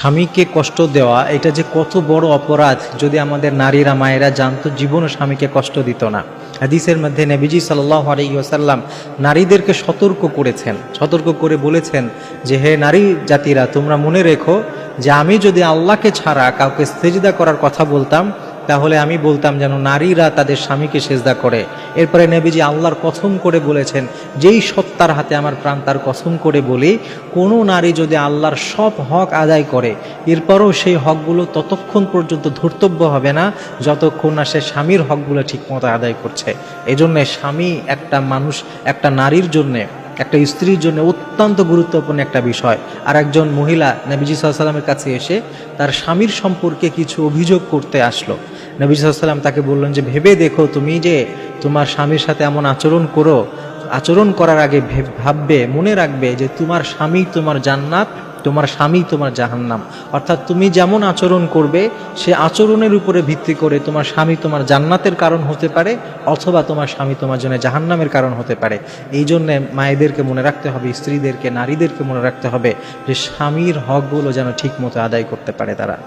স্বামীকে কষ্ট দেওয়া এটা যে কত বড় অপরাধ, যদি আমাদের নারীরা মায়েরা জানতো জীবনও স্বামীকে কষ্ট দিত না। হাদিসের মধ্যে নবীজি সাল্লাল্লাহু আলাইহি ওয়াসাল্লাম নারীদেরকে সতর্ক করেছেন, সতর্ক করে বলেছেন যে হে নারী জাতিরা, তোমরা মনে রেখো যে আমি যদি আল্লাহকে ছাড়া কাউকে সিজদা করার কথা বলতাম, তাহলে আমি বলতাম যেন নারীরা তাদের স্বামীকে সিজদা করে। এরপরে নবীজি আল্লাহর কসম করে বলেছেন, যেই সত্তার হাতে আমার প্রাণ তার কসম করে বলি, কোনো নারী যদি আল্লাহর সব হক আদায় করে, এরপরও সেই হকগুলো ততক্ষণ পর্যন্ত ধর্তব্য হবে না যতক্ষণ না সে স্বামীর হকগুলো ঠিকমতো আদায় করছে। এজন্য স্বামী একটা মানুষ, একটা নারীর জন্যে, একটা স্ত্রীর জন্য অত্যন্ত গুরুত্বপূর্ণ একটা বিষয়। আর একজন মহিলা নবীজি সাল্লাল্লাহু আলাইহি ওয়াসাল্লামের কাছে এসে তার স্বামীর সম্পর্কে কিছু অভিযোগ করতে আসলো। নবী সাল্লাল্লাহু আলাইহি ওয়াসাল্লাম তাকে বললেন যে ভেবে দেখো, তুমি যে তোমার স্বামীর সাথে এমন আচরণ করো, আচরণ করার আগে ভাববে, মনে রাখবে যে তোমার স্বামী তোমার জান্নাত, তোমার স্বামী তোমার জাহান্নাম। অর্থাৎ তুমি যেমন আচরণ করবে সে আচরণের উপরে ভিত্তি করে তোমার স্বামী তোমার জান্নাতের কারণ হতে পারে, অথবা তোমার স্বামী তোমার জন্য জাহান্নামের কারণ হতে পারে। এই জন্যে মায়েদেরকে মনে রাখতে হবে, স্ত্রীদেরকে, নারীদেরকে মনে রাখতে হবে যে স্বামীর হকগুলো যেন ঠিক মতো আদায় করতে পারে তারা।